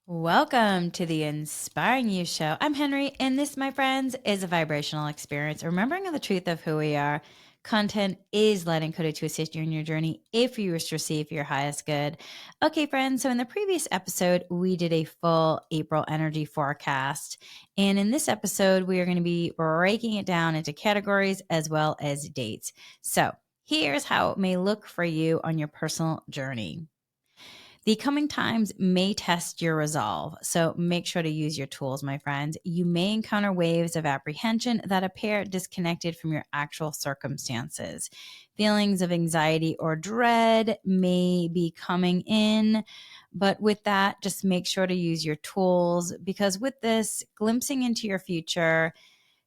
Welcome to the Inspiring You Show. I'm Henry, and this, my friends, is a vibrational experience. Remembering the truth of who we are. Content is light and coded to assist you in your journey if you wish to receive your highest good. Okay, friends, so in the previous episode, we did a full April energy forecast. And in this episode, we are going to be breaking it down into categories as well as dates. So here's how it may look for you on your personal journey. The coming times may test your resolve, so make sure to use your tools, my friends. You may encounter waves of apprehension that appear disconnected from your actual circumstances. Feelings of anxiety or dread may be coming in, but with that, just make sure to use your tools because with this, glimpsing into your future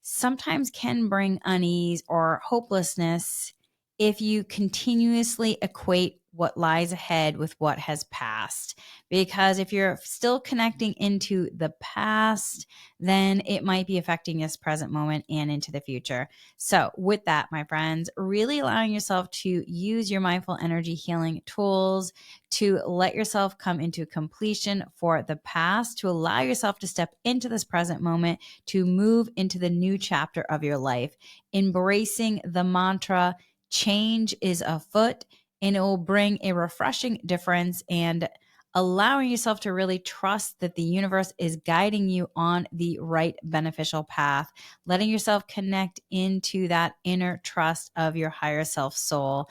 sometimes can bring unease or hopelessness if you continuously equate what lies ahead with what has passed. Because if you're still connecting into the past, then it might be affecting this present moment and into the future. So, with that, my friends, really allowing yourself to use your mindful energy healing tools to let yourself come into completion for the past, to allow yourself to step into this present moment, to move into the new chapter of your life, embracing the mantra change is afoot, and it will bring a refreshing difference and allowing yourself to really trust that the universe is guiding you on the right beneficial path, letting yourself connect into that inner trust of your higher self soul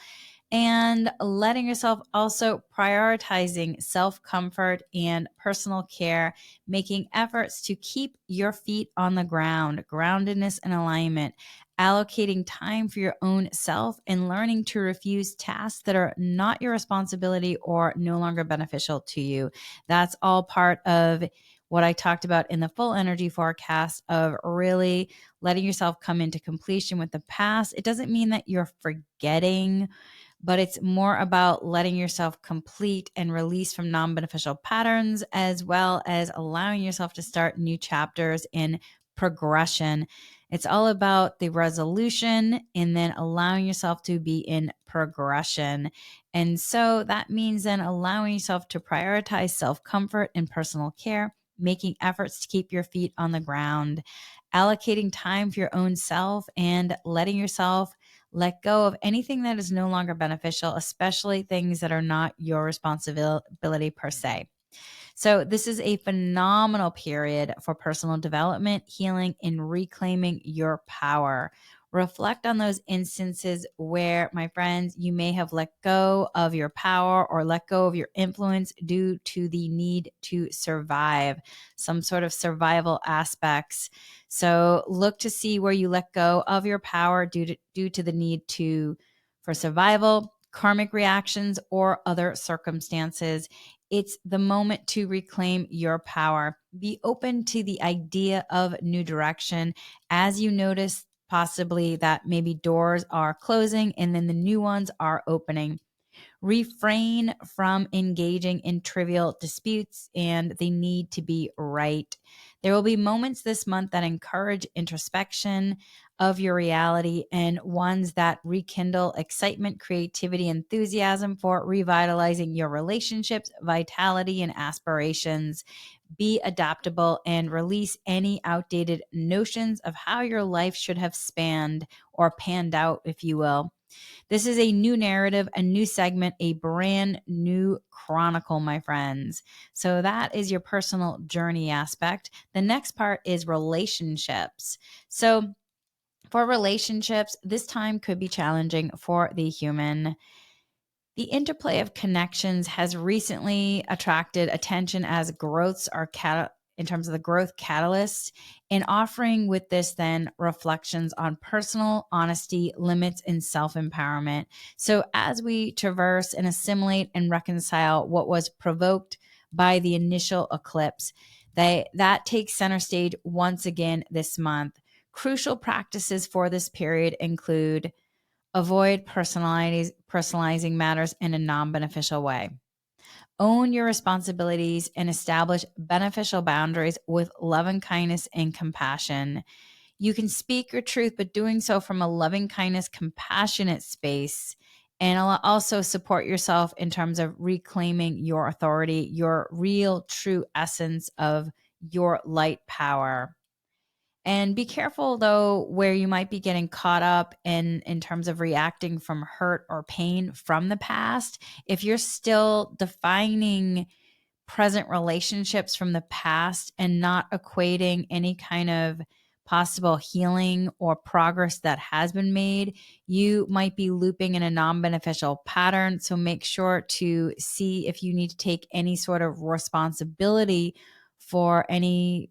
and letting yourself also prioritizing self comfort and personal care, making efforts to keep your feet on the ground, groundedness and alignment, allocating time for your own self, and learning to refuse tasks that are not your responsibility or no longer beneficial to you. That's all part of what I talked about in the full energy forecast of really letting yourself come into completion with the past. It doesn't mean that you're forgetting, but it's more about letting yourself complete and release from non beneficial patterns, as well as allowing yourself to start new chapters in progression. It's all about the resolution and then allowing yourself to be in progression. And so that means then allowing yourself to prioritize self comfort and personal care, making efforts to keep your feet on the ground, allocating time for your own self, and letting yourself let go of anything that is no longer beneficial, especially things that are not your responsibility per se. So, this is a phenomenal period for personal development, healing, and reclaiming your power. Reflect on those instances where, my friends, you may have let go of your power or let go of your influence due to the need to survive, some sort of survival aspects. So, look to see where you let go of your power due to the need for survival, karmic reactions, or other circumstances. It's the moment to reclaim your power. Be open to the idea of new direction as you notice possibly that maybe doors are closing and then the new ones are opening. Refrain from engaging in trivial disputes and they need to be right. There will be moments this month that encourage introspection of your reality and ones that rekindle excitement, creativity, enthusiasm for revitalizing your relationships, vitality, and aspirations. Be adaptable and release any outdated notions of how your life should have spanned or panned out, if you will. This is a new narrative, a new segment, a brand new chronicle, my friends. So that is your personal journey aspect. The next part is relationships. So for relationships, this time could be challenging for the human. The interplay of connections has recently attracted attention as growths are in terms of the growth catalyst, and offering with this then reflections on personal honesty, limits, and self-empowerment. So as we traverse and assimilate and reconcile what was provoked by the initial eclipse, that takes center stage once again this month. Crucial practices for this period include avoid personalizing matters in a non beneficial way. Own your responsibilities and establish beneficial boundaries with love and kindness and compassion. You can speak your truth, but doing so from a loving kindness, compassionate space And also support yourself in terms of reclaiming your authority, your real true essence of your light power. And be careful though, where you might be getting caught up in terms of reacting from hurt or pain from the past. If you're still defining present relationships from the past and not equating any kind of possible healing or progress that has been made, you might be looping in a non-beneficial pattern. So make sure to see if you need to take any sort of responsibility for any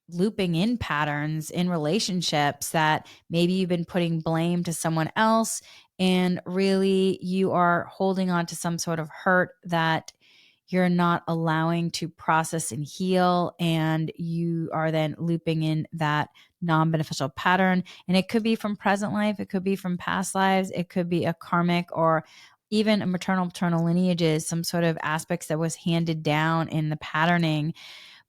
looping in patterns in relationships that maybe you've been putting blame to someone else, and really you are holding on to some sort of hurt that you're not allowing to process and heal, and you are then looping in that non-beneficial pattern. And it could be from present life, it could be from past lives, it could be a karmic or even a maternal paternal lineages, some sort of aspects that was handed down in the patterning.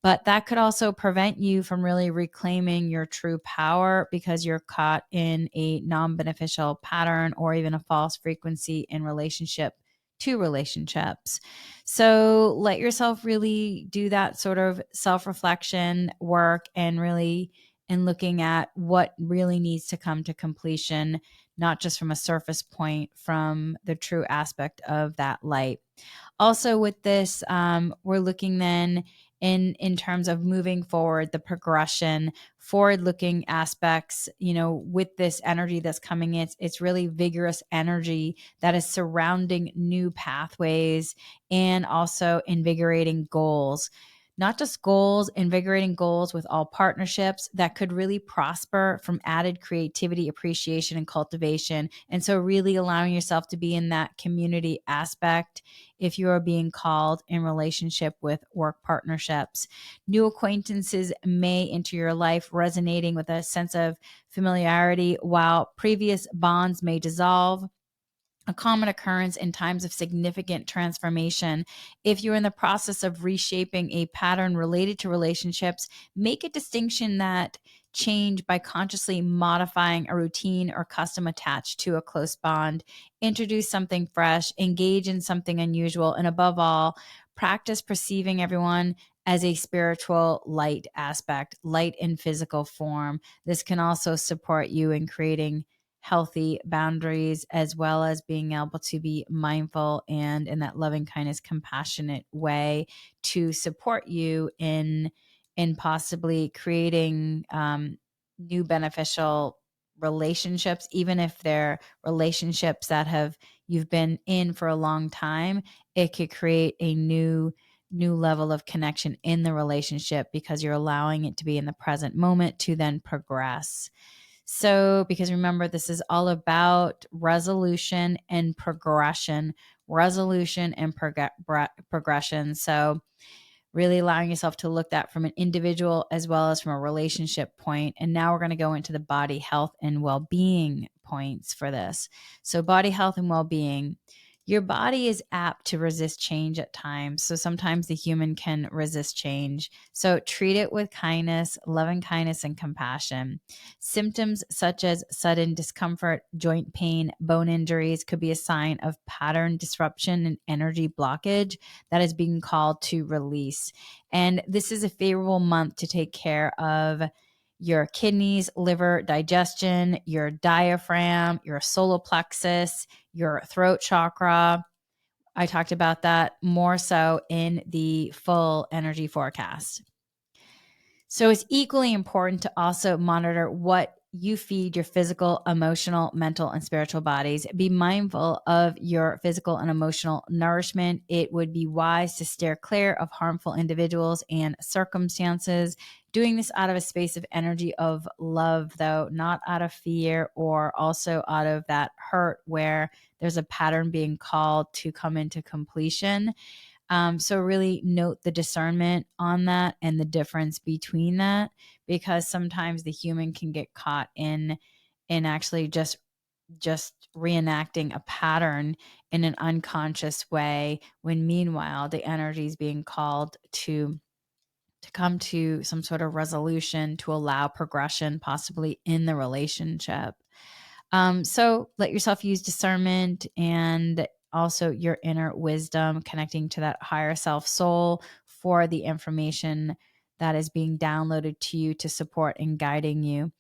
But that could also prevent you from really reclaiming your true power because you're caught in a non-beneficial pattern or even a false frequency in relationship to relationships. So let yourself really do that sort of self-reflection work, and really in looking at what really needs to come to completion, not just from a surface point, from the true aspect of that light. Also with this, we're looking then in terms of moving forward, the progression, forward looking aspects, with this energy that's coming in. It's really vigorous energy that is surrounding new pathways and also invigorating goals. Not just goals, invigorating goals with all partnerships that could really prosper from added creativity, appreciation, and cultivation. And so, really allowing yourself to be in that community aspect if you are being called in relationship with work partnerships. New acquaintances may enter your life, resonating with a sense of familiarity, while previous bonds may dissolve, a common occurrence in times of significant transformation. If you're in the process of reshaping a pattern related to relationships, make a distinction that change by consciously modifying a routine or custom attached to a close bond. Introduce something fresh, engage in something unusual, and above all, practice perceiving everyone as a spiritual light aspect, light in physical form. This can also support you in creating healthy boundaries, as well as being able to be mindful and in that loving kindness compassionate way to support you in possibly creating new beneficial relationships, even if they're relationships that have you've been in for a long time. It could create a new level of connection in the relationship because you're allowing it to be in the present moment to then progress. So, because remember, this is all about resolution and progression. So, really allowing yourself to look at from an individual as well as from a relationship point. And now we're going to go into the body health and well-being points for this. So, body health and well-being. Your body is apt to resist change at times. So sometimes the human can resist change. So treat it with kindness, loving kindness, and compassion. Symptoms such as sudden discomfort, joint pain, bone injuries could be a sign of pattern disruption and energy blockage that is being called to release. And this is a favorable month to take care of your kidneys, liver, digestion, your diaphragm, your solar plexus, your throat chakra. I talked about that more so in the full energy forecast. So it's equally important to also monitor what you feed your physical, emotional, mental, and spiritual bodies. Be mindful of your physical and emotional nourishment. It would be wise to steer clear of harmful individuals and circumstances. Doing this out of a space of energy of love, though, not out of fear or also out of that hurt where there's a pattern being called to come into completion. So really note the discernment on that and the difference between that, because sometimes the human can get caught in actually just reenacting a pattern in an unconscious way, when meanwhile the energy is being called to come to some sort of resolution to allow progression possibly in the relationship. So let yourself use discernment and also your inner wisdom, connecting to that higher self soul for the information that is being downloaded to you to support and guiding you.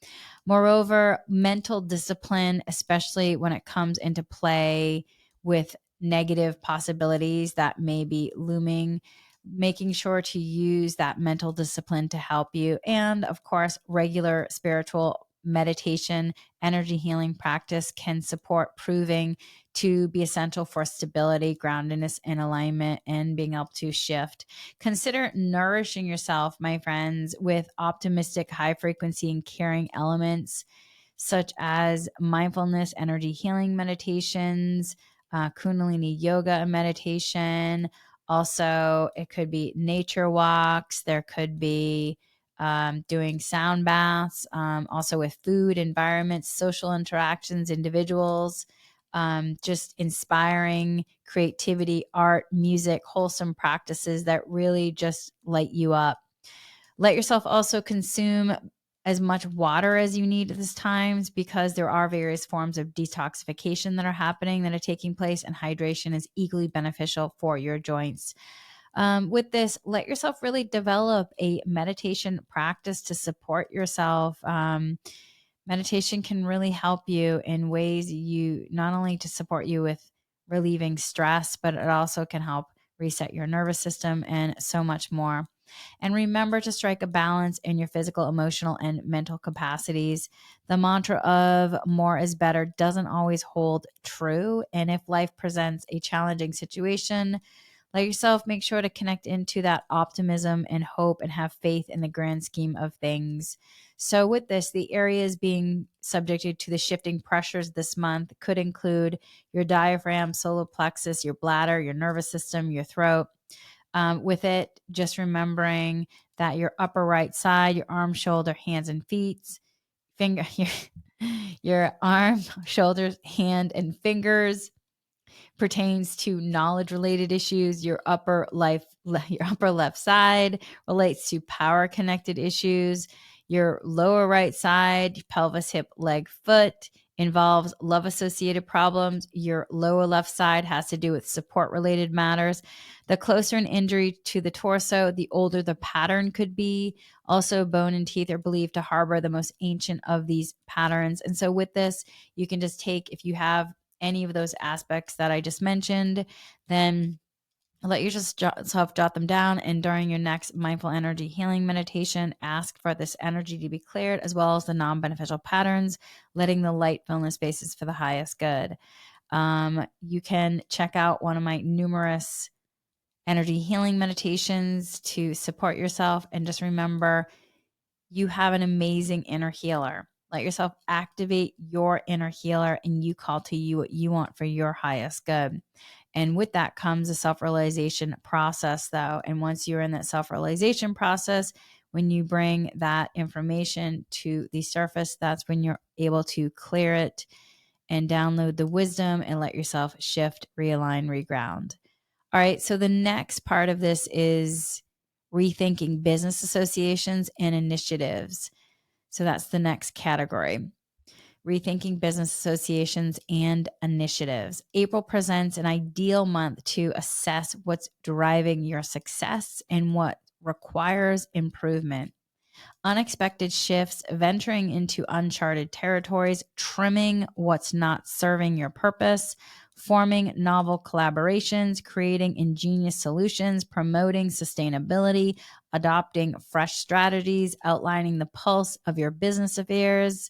Moreover, mental discipline, especially when it comes into play with negative possibilities that may be looming, making sure to use that mental discipline to help you. And of course, regular spiritual meditation, energy healing practice can support proving to be essential for stability, groundedness, and alignment, and being able to shift. Consider nourishing yourself, my friends, with optimistic, high frequency, and caring elements such as mindfulness, energy healing meditations, Kundalini yoga and meditation. Also, it could be nature walks. There could be doing sound baths, also with food, environments, social interactions, individuals, just inspiring creativity, art, music, wholesome practices that really just light you up. Let yourself also consume as much water as you need at this times, because there are various forms of detoxification that are happening, that are taking place, and hydration is equally beneficial for your joints. With this, let yourself really develop a meditation practice to support yourself. Meditation can really help you in ways, you not only to support you with relieving stress, but it also can help reset your nervous system and so much more. And remember to strike a balance in your physical, emotional, and mental capacities. The mantra of more is better doesn't always hold true. And if life presents a challenging situation, let yourself make sure to connect into that optimism and hope and have faith in the grand scheme of things. So, with this, the areas being subjected to the shifting pressures this month could include your diaphragm, solar plexus, your bladder, your nervous system, your throat. With it, just remembering that your upper right side, your arm, shoulder, hands, and feet, finger, your arm, shoulders, hand, and fingers pertains to knowledge related issues. Your upper left side relates to power connected issues. Your lower right side, pelvis, hip, leg, foot, involves love associated problems. Your lower left side has to do with support related matters. The closer an injury to the torso, the older the pattern could be. Also, bone and teeth are believed to harbor the most ancient of these patterns. And so, with this, you can just take, if you have any of those aspects that I just mentioned, then let yourself jot them down. And during your next mindful energy healing meditation, ask for this energy to be cleared, as well as the non beneficial patterns, letting the light fill in the spaces for the highest good. You can check out one of my numerous energy healing meditations to support yourself. And just remember, you have an amazing inner healer. Let yourself activate your inner healer, and you call to you what you want for your highest good. And with that comes a self-realization process, though. And once you're in that self-realization process, when you bring that information to the surface, that's when you're able to clear it and download the wisdom and let yourself shift, realign, reground. All right. So the next part of this is rethinking business associations and initiatives. So that's the next category. Rethinking business associations and initiatives. April presents an ideal month to assess what's driving your success and what requires improvement. Unexpected shifts, venturing into uncharted territories, trimming what's not serving your purpose, forming novel collaborations, creating ingenious solutions, promoting sustainability, adopting fresh strategies, outlining the pulse of your business affairs,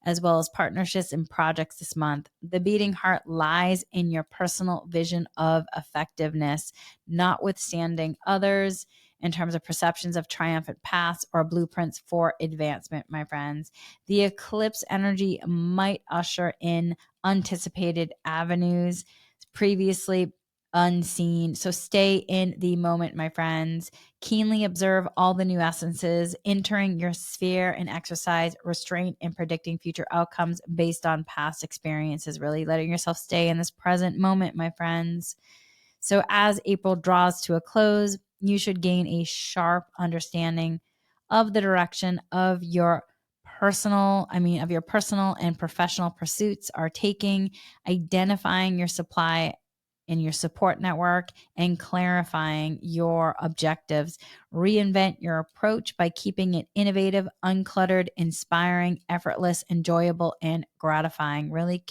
as well as partnerships and projects this month. The beating heart lies in your personal vision of effectiveness, notwithstanding others in terms of perceptions of triumphant paths or blueprints for advancement, my friends. The eclipse energy might usher in anticipated avenues previously unseen. So stay in the moment, my friends. Keenly observe all the new essences entering your sphere and exercise restraint in predicting future outcomes based on past experiences, really letting yourself stay in this present moment, my friends. So as April draws to a close, you should gain a sharp understanding of the direction of your your personal and professional pursuits are taking, identifying your supply in your support network, and clarifying your objectives. Reinvent your approach by keeping it innovative, uncluttered, inspiring, effortless, enjoyable, and gratifying. Really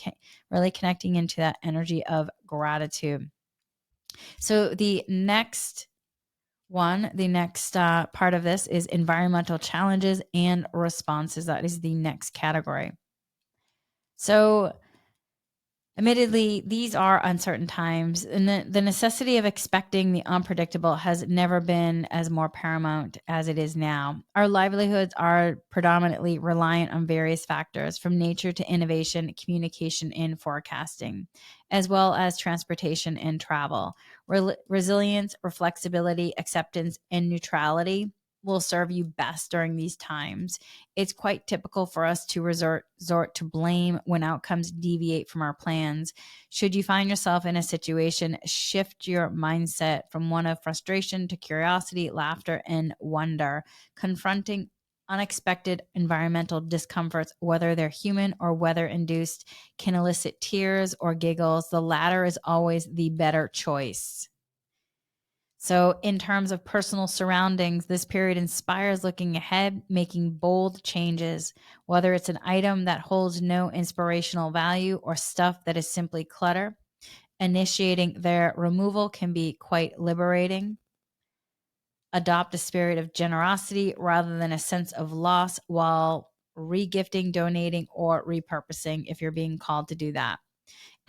connecting into that energy of gratitude. So the next part of this is environmental challenges and responses. That is the next category. So admittedly, these are uncertain times, and the necessity of expecting the unpredictable has never been as more paramount as it is now. Our livelihoods are predominantly reliant on various factors, from nature to innovation, communication, and forecasting, as well as transportation and travel. Resilience, flexibility, acceptance, and neutrality will serve you best during these times. It's quite typical for us to resort to blame when outcomes deviate from our plans. Should you find yourself in a situation, shift your mindset from one of frustration to curiosity, laughter, and wonder. Confronting unexpected environmental discomforts, whether they're human or weather induced, can elicit tears or giggles. The latter is always the better choice. So, in terms of personal surroundings, this period inspires looking ahead, making bold changes, whether it's an item that holds no inspirational value or stuff that is simply clutter. Initiating their removal can be quite liberating. Adopt a spirit of generosity rather than a sense of loss while regifting, donating, or repurposing if you're being called to do that.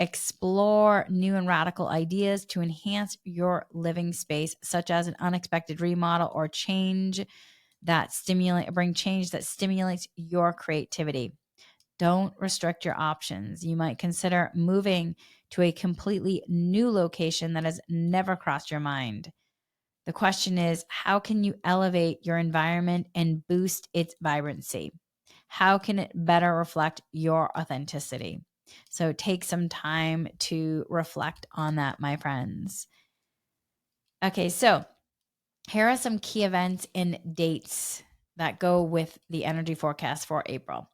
Explore new and radical ideas to enhance your living space, such as an unexpected remodel or bring change that stimulates your creativity. Don't restrict your options. You might consider moving to a completely new location that has never crossed your mind. The question is, how can you elevate your environment and boost its vibrancy? How can it better reflect your authenticity? So take some time to reflect on that, my friends. Okay, so here are some key events and dates that go with the energy forecast for April.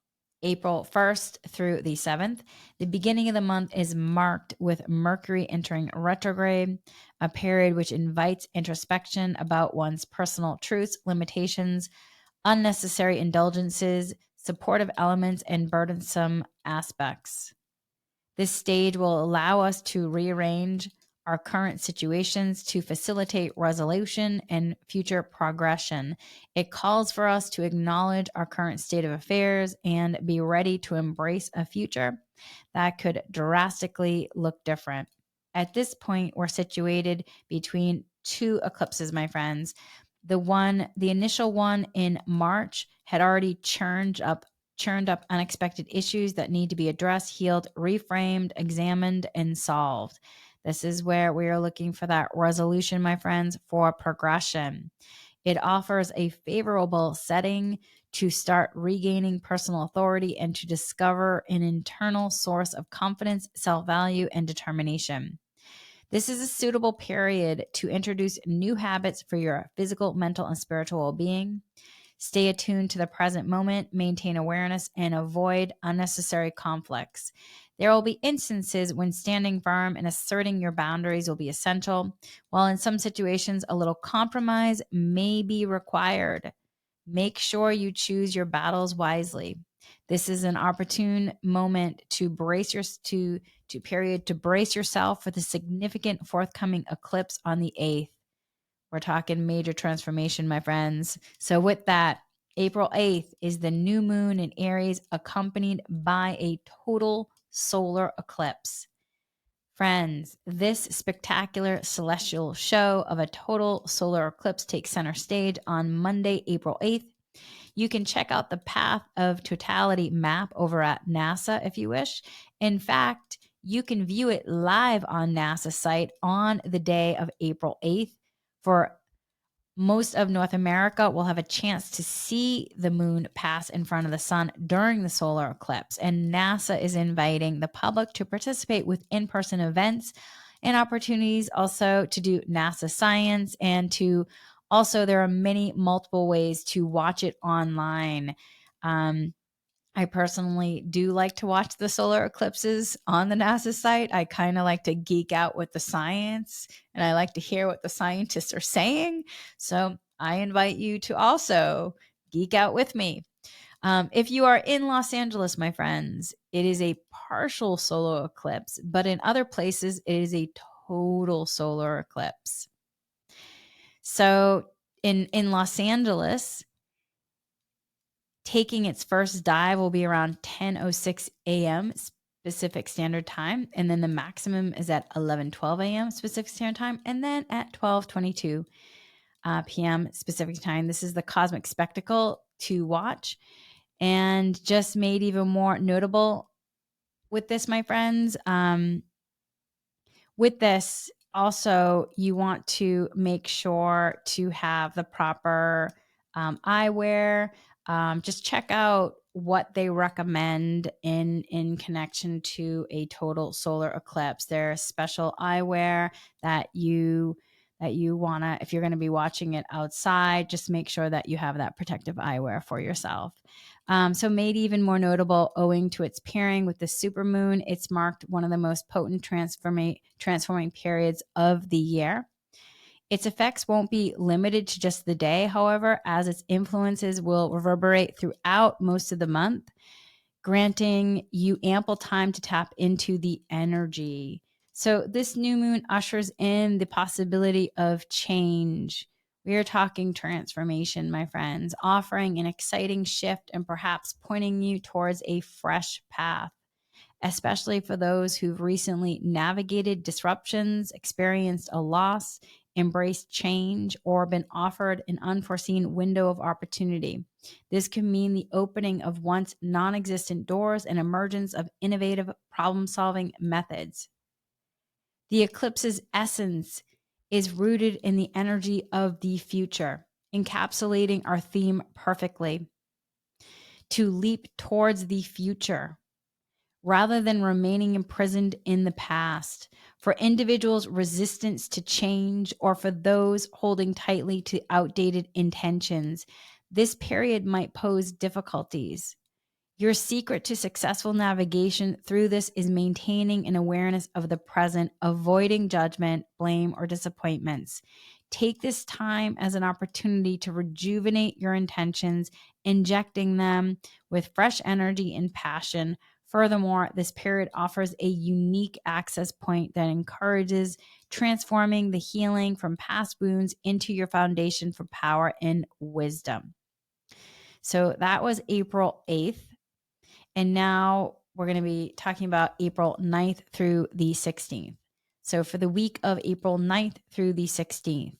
April 1st through the 7th. The beginning of the month is marked with Mercury entering retrograde, a period which invites introspection about one's personal truths, limitations, unnecessary indulgences, supportive elements, and burdensome aspects. This stage will allow us to rearrange our current situations to facilitate resolution and future progression. It calls for us to acknowledge our current state of affairs and be ready to embrace a future that could drastically look different. At this point, we're situated between two eclipses, my friends. The initial one in March had already churned up unexpected issues that need to be addressed, healed, reframed, examined, and solved. This is where we are looking for that resolution, my friends, for progression. It offers a favorable setting to start regaining personal authority and to discover an internal source of confidence, self-value, and determination. This is a suitable period to introduce new habits for your physical, mental, and spiritual well-being. Stay attuned to the present moment, maintain awareness, and avoid unnecessary conflicts. There will be instances when standing firm and asserting your boundaries will be essential, while in some situations, a little compromise may be required. Make sure you choose your battles wisely. This is an opportune moment to brace yourself for the significant forthcoming eclipse on the 8th. We're talking major transformation, my friends. So with that, April 8th is the new moon in Aries, accompanied by a total solar eclipse. Friends, this spectacular celestial show of a total solar eclipse takes center stage on Monday, April 8th. You can check out the Path of Totality map over at NASA if you wish. In fact, you can view it live on NASA site on the day of April 8th. For most of North America, will have a chance to see the moon pass in front of the sun during the solar eclipse. And NASA is inviting the public to participate with in-person events and opportunities also to do NASA science, and to also, there are multiple ways to watch it online. I personally do like to watch the solar eclipses on the NASA site. I kind of like to geek out with the science, and I like to hear what the scientists are saying. So I invite you to also geek out with me. If you are in Los Angeles, my friends, it is a partial solar eclipse, but in other places, it is a total solar eclipse. So in Los Angeles, taking its first dive will be around 10:06 a.m. Pacific Standard Time, and then the maximum is at 11:12 a.m. Pacific Standard Time, and then at 12:22 p.m. Pacific Time. This is the cosmic spectacle to watch, and just made even more notable with this, my friends. With this, also, you want to make sure to have the proper eyewear. Just check out what they recommend in connection to a total solar eclipse. There's special eyewear that you want to, if you're going to be watching it outside, just make sure that you have that protective eyewear for yourself. So made even more notable owing to its pairing with the supermoon, it's marked one of the most potent transforming periods of the year. Its effects won't be limited to just the day, however, as its influences will reverberate throughout most of the month, granting you ample time to tap into the energy. So this new moon ushers in the possibility of change. We are talking transformation, my friends, offering an exciting shift and perhaps pointing you towards a fresh path, especially for those who've recently navigated disruptions, experienced a loss, embraced change, or been offered an unforeseen window of opportunity. This can mean the opening of once non existent doors and emergence of innovative problem solving methods. The eclipse's essence is rooted in the energy of the future, encapsulating our theme perfectly. To leap towards the future rather than remaining imprisoned in the past. For individuals' resistance to change or for those holding tightly to outdated intentions, this period might pose difficulties. Your secret to successful navigation through this is maintaining an awareness of the present, avoiding judgment, blame, or disappointments. Take this time as an opportunity to rejuvenate your intentions, injecting them with fresh energy and passion. Furthermore, this period offers a unique access point that encourages transforming the healing from past wounds into your foundation for power and wisdom. So that was April 8th. And now we're going to be talking about April 9th through the 16th. So for the week of April 9th through the 16th,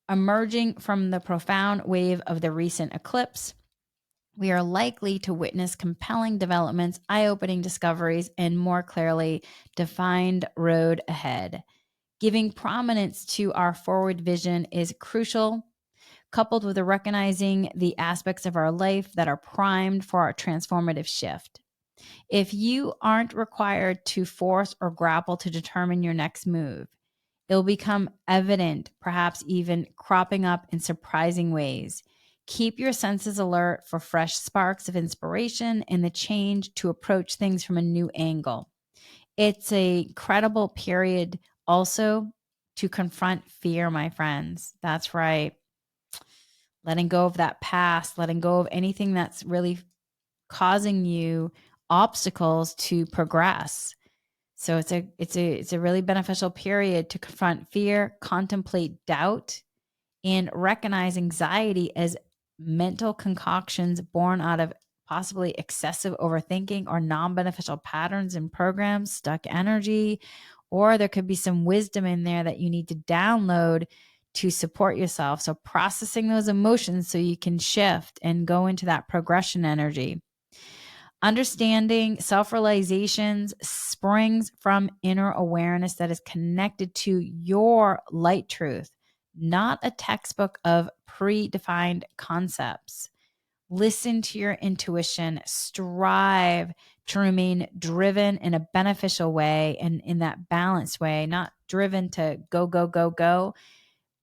emerging from the profound wave of the recent eclipse, we are likely to witness compelling developments, eye-opening discoveries, and more clearly defined road ahead. Giving prominence to our forward vision is crucial, coupled with recognizing the aspects of our life that are primed for our transformative shift. If you aren't required to force or grapple to determine your next move, it'll become evident, perhaps even cropping up in surprising ways. Keep your senses alert for fresh sparks of inspiration and the change to approach things from a new angle. It's a credible period also to confront fear, my friends. That's right. Letting go of that past, letting go of anything that's really causing you obstacles to progress. So it's a really beneficial period to confront fear, contemplate doubt, and recognize anxiety as mental concoctions born out of possibly excessive overthinking or non-beneficial patterns and programs, stuck energy, or there could be some wisdom in there that you need to download to support yourself. So processing those emotions so you can shift and go into that progression energy. Understanding self realizations springs from inner awareness that is connected to your light truth, not a textbook of predefined concepts. Listen to your intuition, strive to remain driven in a beneficial way and in that balanced way, not driven to go, go, go, go,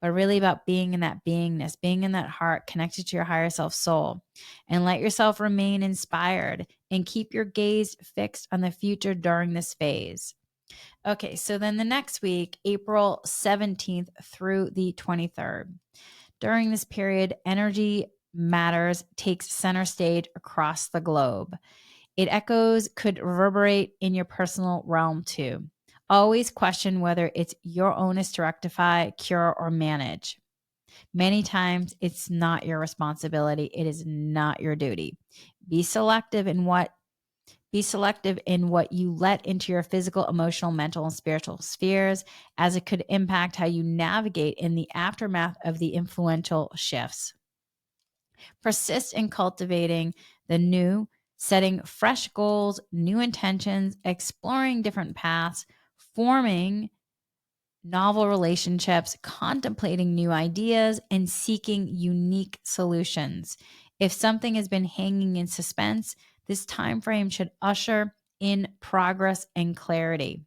but really about being in that beingness, being in that heart, connected to your higher self soul. And let yourself remain inspired and keep your gaze fixed on the future during this phase. Okay, so then the next week, April 17th through the 23rd. During this period, energy matters takes center stage across the globe. It echoes could reverberate in your personal realm too. Always question whether it's your onus to rectify, cure, or manage. Many times it's not your responsibility. It is not your duty. Be selective in what you let into your physical, emotional, mental, and spiritual spheres, as it could impact how you navigate in the aftermath of the influential shifts. Persist in cultivating the new, setting fresh goals, new intentions, exploring different paths, forming novel relationships, contemplating new ideas, and seeking unique solutions. If something has been hanging in suspense, this time frame should usher in progress and clarity.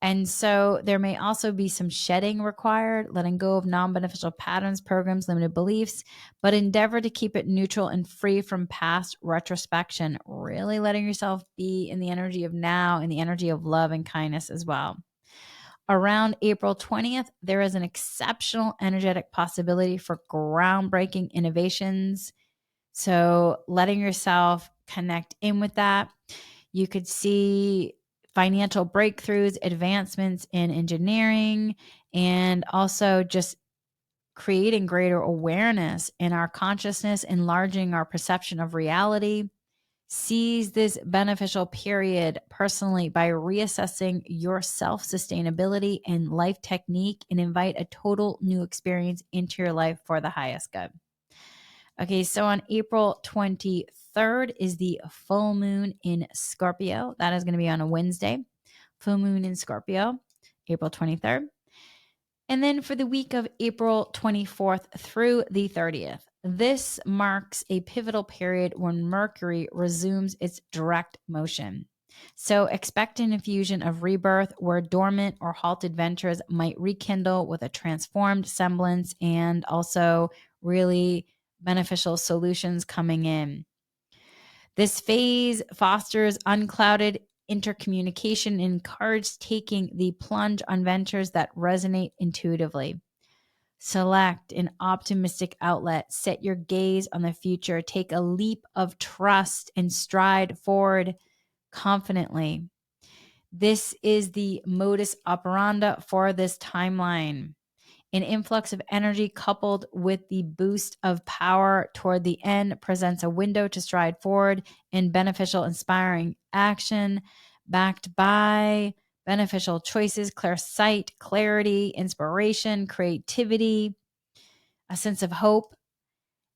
And so there may also be some shedding required, letting go of non-beneficial patterns, programs, limited beliefs, but endeavor to keep it neutral and free from past retrospection, really letting yourself be in the energy of now, in the energy of love and kindness as well. Around April 20th, there is an exceptional energetic possibility for groundbreaking innovations. So letting yourself connect in with that. You could see financial breakthroughs, advancements in engineering, and also just creating greater awareness in our consciousness, enlarging our perception of reality. Seize this beneficial period personally by reassessing your self-sustainability and life technique, and invite a total new experience into your life for the highest good. Okay, so on April 23rd is the full moon in Scorpio. That is going to be on a Wednesday. Full moon in Scorpio, April 23rd. And then for the week of April 24th through the 30th, this marks a pivotal period when Mercury resumes its direct motion. So expect an infusion of rebirth where dormant or halted ventures might rekindle with a transformed semblance, and also really beneficial solutions coming in. This phase fosters unclouded intercommunication and encourages taking the plunge on ventures that resonate intuitively. Select an optimistic outlet, set your gaze on the future, take a leap of trust, and stride forward confidently. This is the modus operandi for this timeline. An influx of energy coupled with the boost of power toward the end presents a window to stride forward in beneficial, inspiring action, backed by beneficial choices, clear sight, clarity, inspiration, creativity, a sense of hope.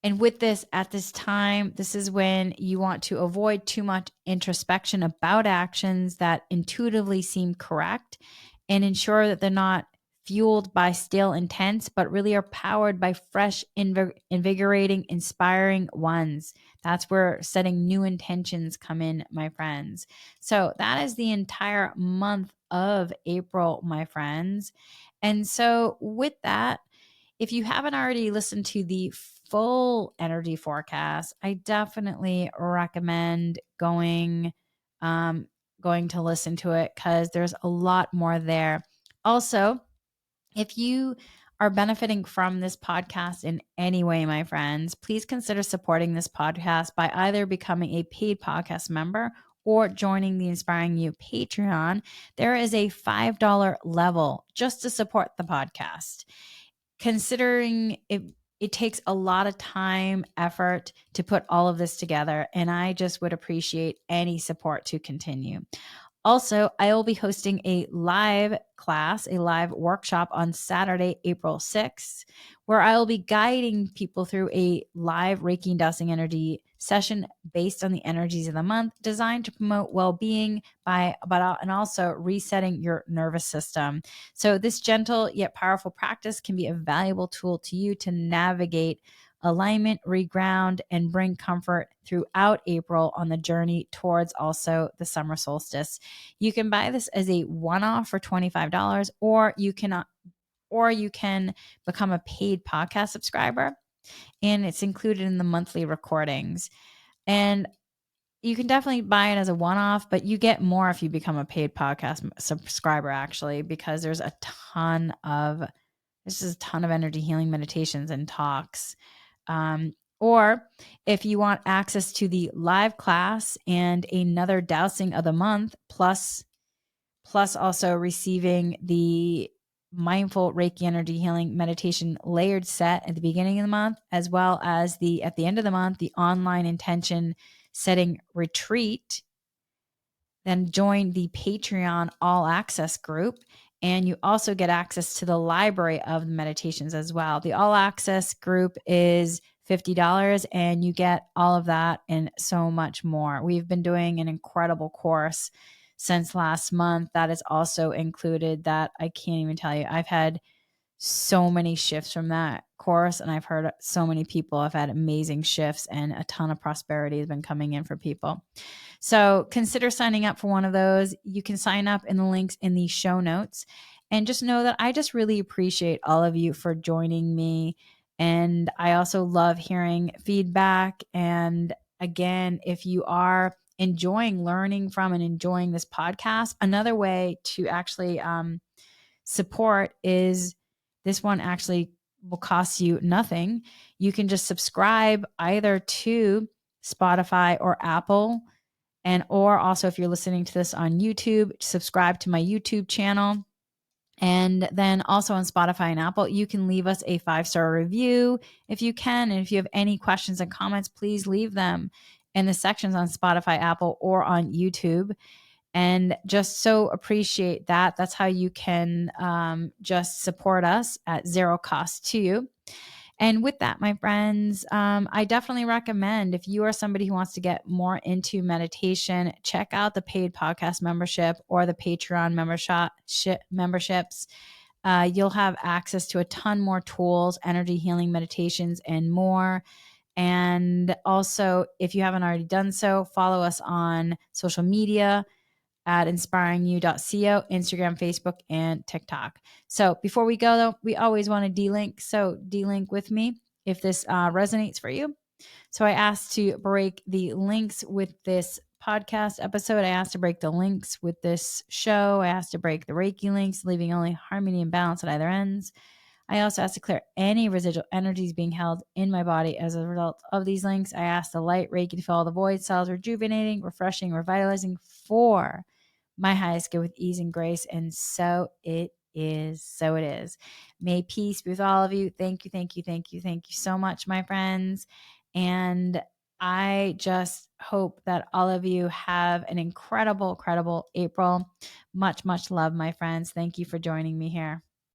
And with this, at this time, this is when you want to avoid too much introspection about actions that intuitively seem correct, and ensure that they're not fueled by stale intents, but really are powered by fresh, invigorating, inspiring ones. That's where setting new intentions come in, my friends. So that is the entire month of April, my friends. And so with that, if you haven't already listened to the full energy forecast, I definitely recommend going to listen to it, because there's a lot more there. Also, if you are benefiting from this podcast in any way, my friends, please consider supporting this podcast by either becoming a paid podcast member or joining the Inspiring You Patreon. There is a $5 level just to support the podcast. Considering it takes a lot of time, effort to put all of this together, and I just would appreciate any support to continue. Also, I will be hosting a live class, a live workshop on Saturday, April 6th, where I will be guiding people through a live Reiki and dowsing energy session based on the energies of the month, designed to promote well-being and also resetting your nervous system. So this gentle yet powerful practice can be a valuable tool to you to navigate alignment, reground, and bring comfort throughout April on the journey towards also the summer solstice. You can buy this as a one-off for $25, or you can or you can become a paid podcast subscriber, and it's included in the monthly recordings. And you can definitely buy it as a one-off, but you get more if you become a paid podcast subscriber, actually, because there's a ton of energy healing meditations and talks. Or if you want access to the live class and another dowsing of the month, plus also receiving the mindful Reiki energy healing meditation layered set at the beginning of the month, as well as at the end of the month, the online intention setting retreat, then join the Patreon all access group. And you also get access to the library of the meditations as well. The all access group is $50, and you get all of that and so much more. We've been doing an incredible course since last month that is also included, that I can't even tell you. I've had so many shifts from that course, and I've heard so many people have had amazing shifts, and a ton of prosperity has been coming in for people. So consider signing up for one of those. You can sign up in the links in the show notes. And just know that I just really appreciate all of you for joining me. And I also love hearing feedback. And again, if you are enjoying learning from and enjoying this podcast, another way to actually support is, this one actually will cost you nothing. You can just subscribe either to Spotify or Apple, or also, if you're listening to this on YouTube, subscribe to my YouTube channel. And then also on Spotify and Apple, you can leave us a 5-star review if you can. And if you have any questions and comments, please leave them in the sections on Spotify, Apple, or on YouTube. And just so appreciate that. That's how you can just support us at zero cost to you. And with that, my friends, I definitely recommend, if you are somebody who wants to get more into meditation, check out the paid podcast membership or the Patreon memberships. You'll have access to a ton more tools, energy healing meditations, and more. And also, if you haven't already done so, follow us on social media at inspiringyou.co, Instagram, Facebook, and TikTok. So before we go, though, we always want to delink. So delink with me if this resonates for you. So I asked to break the links with this podcast episode. I asked to break the links with this show. I asked to break the Reiki links, leaving only harmony and balance at either ends. I also asked to clear any residual energies being held in my body as a result of these links. I asked the light Reiki to fill all the void cells, rejuvenating, refreshing, revitalizing for my highest good with ease and grace. And so it is. So it is. May peace be with all of you. Thank you, thank you, thank you, thank you so much, my friends. And I just hope that all of you have an incredible, incredible April. Much, much love, my friends. Thank you for joining me here.